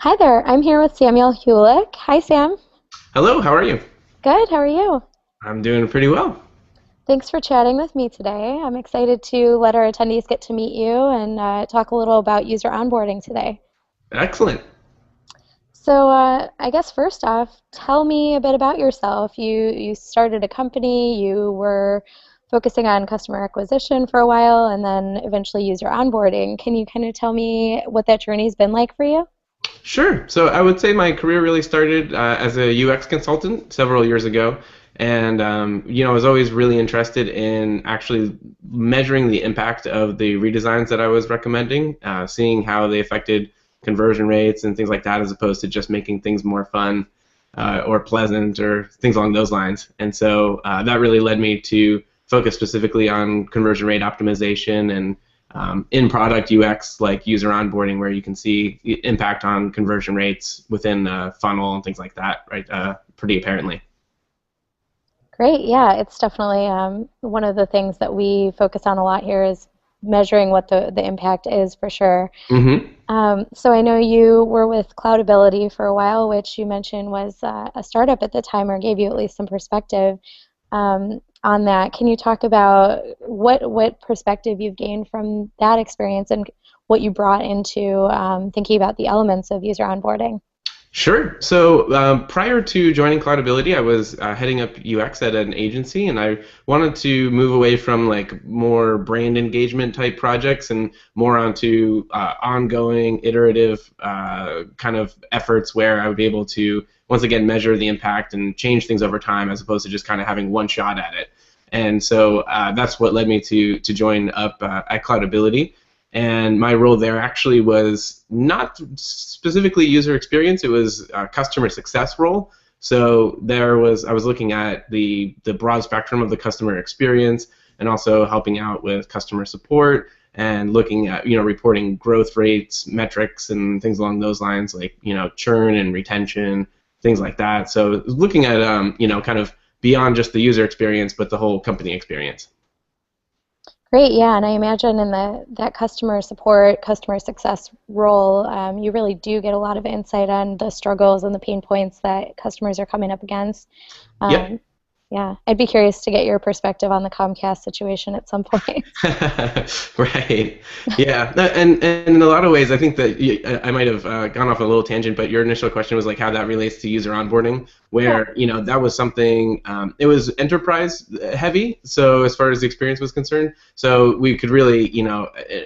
Hi there, I'm here with Samuel Hulick. Hi, Sam. Hello, how are you? Good, how are you? I'm doing pretty well. Thanks for chatting with me today. I'm excited to let our attendees get to meet you and talk a little about user onboarding today. Excellent. So, I guess first off, tell me a bit about yourself. You started a company, you were focusing on customer acquisition for a while, and then eventually user onboarding. Can you kind of tell me what that journey's been like for you? Sure. So I would say my career really started as a UX consultant several years ago. And, I was always really interested in actually measuring the impact of the redesigns that I was recommending, seeing how they affected conversion rates and things like that, as opposed to just making things more fun or pleasant or things along those lines. And so that really led me to focus specifically on conversion rate optimization and in product UX like user onboarding, where you can see the impact on conversion rates within a funnel and things like that, right? Pretty apparently. Great. Yeah, it's definitely one of the things that we focus on a lot here is measuring what the impact is for sure. Hmm. So I know you were with Cloudability for a while, which you mentioned was a startup at the time, or gave you at least some perspective on that. Can you talk about what perspective you've gained from that experience and what you brought into thinking about the elements of user onboarding? Sure. So prior to joining Cloudability, I was heading up UX at an agency, and I wanted to move away from like more brand engagement type projects and more onto ongoing, iterative kind of efforts where I would be able to once again measure the impact and change things over time, as opposed to just kind of having one shot at it. And so that's what led me to join up at Cloudability. And my role there actually was not specifically user experience; it was a customer success role. So I was looking at the broad spectrum of the customer experience, and also helping out with customer support and looking at reporting growth rates, metrics, and things along those lines, like churn and retention, things like that. So looking at kind of beyond just the user experience, but the whole company experience. Great, yeah, and I imagine in that customer support, customer success role, you really do get a lot of insight on the struggles and the pain points that customers are coming up against. Yep. Um, yeah, I'd be curious to get your perspective on the Comcast situation at some point. Right. Yeah. No, and in a lot of ways, I think that I might have gone off on a little tangent, but your initial question was like how that relates to user onboarding, Yeah. where that was something. It was enterprise heavy, so as far as the experience was concerned, so we could really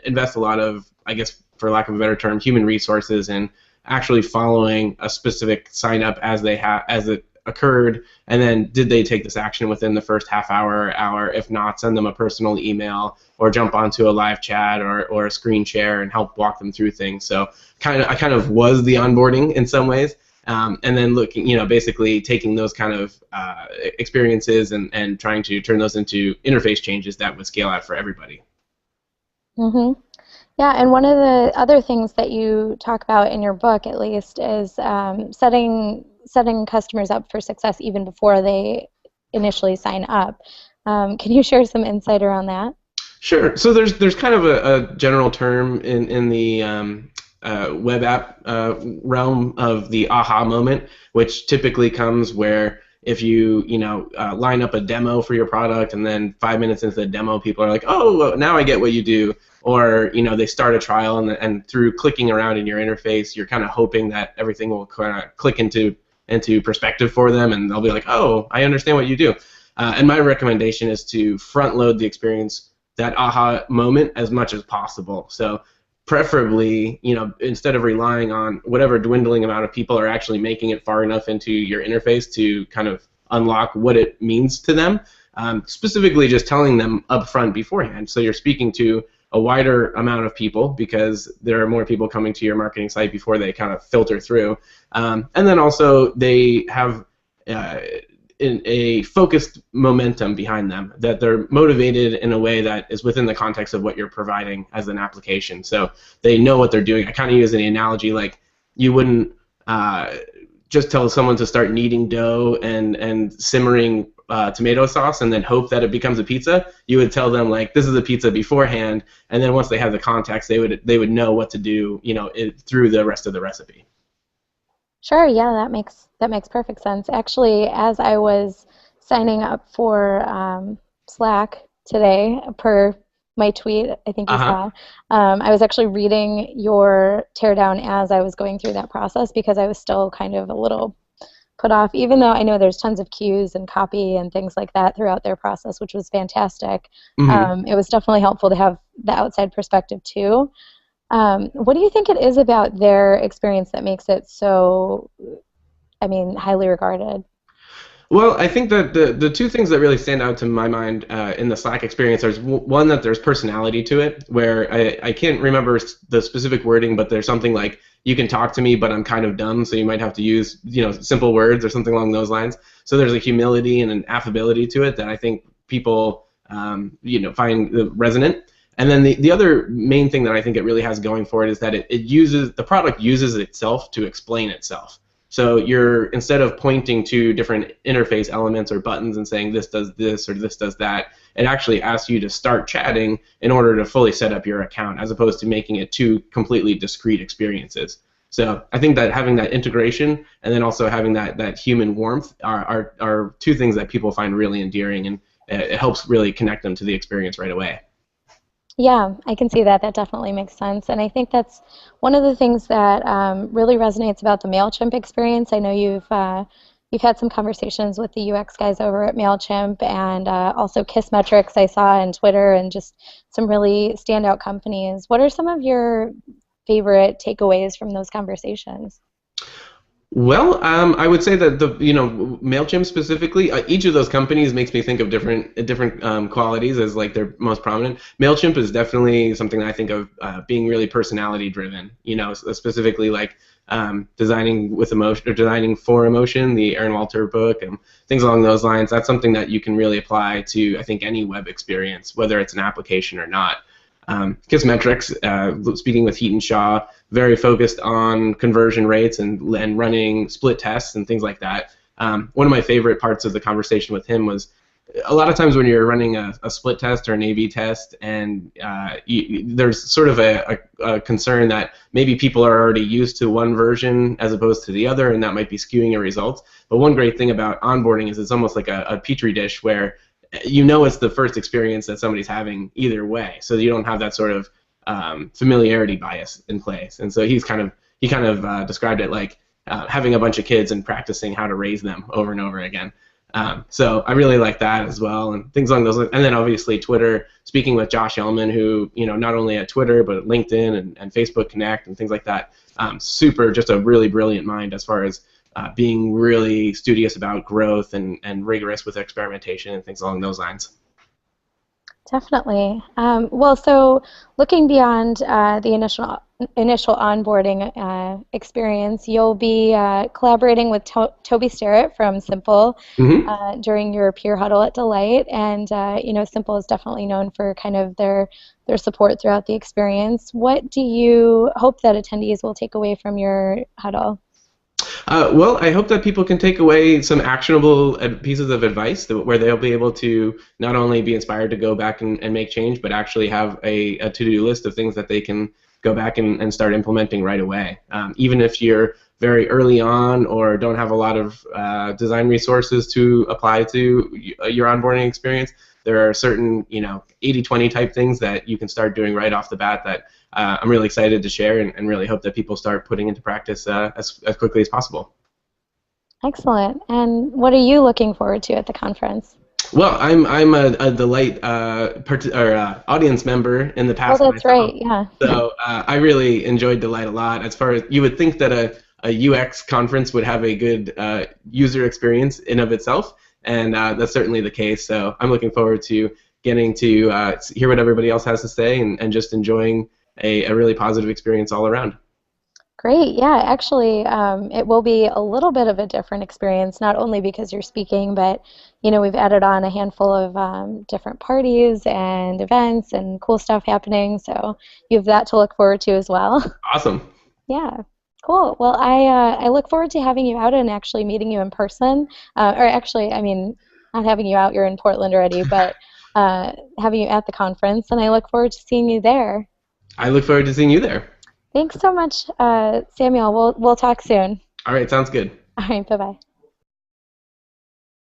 invest a lot of, I guess, for lack of a better term, human resources in actually following a specific sign up as it occurred, and then did they take this action within the first half hour? If not, send them a personal email or jump onto a live chat or a screen share and help walk them through things. So I kind of was the onboarding in some ways. And then looking, basically taking those kind of experiences and trying to turn those into interface changes that would scale out for everybody. hmm Yeah, and one of the other things that you talk about in your book, at least, is setting customers up for success even before they initially sign up. Can you share some insight around that? Sure. So there's kind of a general term in the web app realm of the aha moment, which typically comes where if you line up a demo for your product, and then 5 minutes into the demo, people are like, oh, well, now I get what you do. Or they start a trial, and through clicking around in your interface, you're kind of hoping that everything will kind of click into perspective for them, and they'll be like, oh, I understand what you do. And my recommendation is to front load the experience, that aha moment, as much as possible. So preferably, instead of relying on whatever dwindling amount of people are actually making it far enough into your interface to kind of unlock what it means to them, specifically just telling them upfront beforehand. So you're speaking to a wider amount of people because there are more people coming to your marketing site before they kind of filter through. And then also they have in a focused momentum behind them, that they're motivated in a way that is within the context of what you're providing as an application. So they know what they're doing. I kind of use an analogy like you wouldn't just tell someone to start kneading dough and simmering tomato sauce and then hope that it becomes a pizza. You would tell them like this is a pizza beforehand, and then once they have the context, they would know what to do, through the rest of the recipe. Sure, yeah, that makes perfect sense. Actually, as I was signing up for Slack today, per my tweet, I think you Uh-huh. saw, I was actually reading your teardown as I was going through that process because I was still kind of a little put off, even though I know there's tons of cues and copy and things like that throughout their process, which was fantastic. Hmm. It was definitely helpful to have the outside perspective too. What do you think it is about their experience that makes it so, I mean, highly regarded? Well, I think that the two things that really stand out to my mind in the Slack experience are one that there's personality to it, where I can't remember the specific wording, but there's something like you can talk to me, but I'm kind of dumb, so you might have to use simple words or something along those lines. So there's a humility and an affability to it that I think people find resonant. And then the other main thing that I think it really has going for it is that it uses the product uses itself to explain itself. So you're instead of pointing to different interface elements or buttons and saying this does this or this does that, it actually asks you to start chatting in order to fully set up your account, as opposed to making it two completely discrete experiences. So I think that having that integration and then also having that human warmth are two things that people find really endearing, and it helps really connect them to the experience right away. Yeah, I can see that. That definitely makes sense. And I think that's one of the things that really resonates about the MailChimp experience. I know you've had some conversations with the UX guys over at MailChimp and also Kissmetrics I saw on Twitter and just some really standout companies. What are some of your favorite takeaways from those conversations? Well, I would say that the Mailchimp specifically, each of those companies makes me think of different qualities as like their most prominent. Mailchimp is definitely something that I think of being really personality driven. Specifically like designing with emotion or designing for emotion, the Aaron Walter book and things along those lines. That's something that you can really apply to I think any web experience, whether it's an application or not. Kissmetrics, speaking with Heaton Shaw, very focused on conversion rates and running split tests and things like that. One of my favorite parts of the conversation with him was a lot of times when you're running a split test or an A/B test, and there's sort of a concern that maybe people are already used to one version as opposed to the other, and that might be skewing your results. But one great thing about onboarding is it's almost like a petri dish where it's the first experience that somebody's having either way, so you don't have that sort of familiarity bias in place. And so he kind of described it like having a bunch of kids and practicing how to raise them over and over again. So I really like that as well, and things along those lines. And then obviously Twitter, speaking with Josh Ellman, who not only at Twitter but at LinkedIn and Facebook Connect and things like that. Super, just a really brilliant mind as far as being really studious about growth and rigorous with experimentation and things along those lines. Definitely. Well, so looking beyond the initial onboarding experience, you'll be collaborating with Toby Starrett from Simple Hmm. during your peer huddle at Delight, and Simple is definitely known for kind of their support throughout the experience. What do you hope that attendees will take away from your huddle? Well, I hope that people can take away some actionable pieces of advice where they'll be able to not only be inspired to go back and make change, but actually have a to-do list of things that they can go back and start implementing right away. Even if you're very early on or don't have a lot of design resources to apply to your onboarding experience, there are certain 80/20 type things that you can start doing right off the bat that I'm really excited to share and really hope that people start putting into practice as quickly as possible. Excellent. And what are you looking forward to at the conference? Well, I'm a Delight audience member in the Oh, past that's myself, right. Yeah. so I really enjoyed Delight a lot. As far as you would think that a UX conference would have a good user experience in of itself, and that's certainly the case. So I'm looking forward to getting to hear what everybody else has to say and just enjoying a really positive experience all around. Great. Yeah, actually, it will be a little bit of a different experience, not only because you're speaking, but we've added on a handful of different parties and events and cool stuff happening. So you have that to look forward to as well. Awesome. Yeah. Cool. Well, I look forward to having you out and actually meeting you in person. Or actually, I mean, not having you out, you're in Portland already, but having you at the conference, and I look forward to seeing you there. I look forward to seeing you there. Thanks so much, Samuel. We'll talk soon. All right, sounds good. All right, bye bye.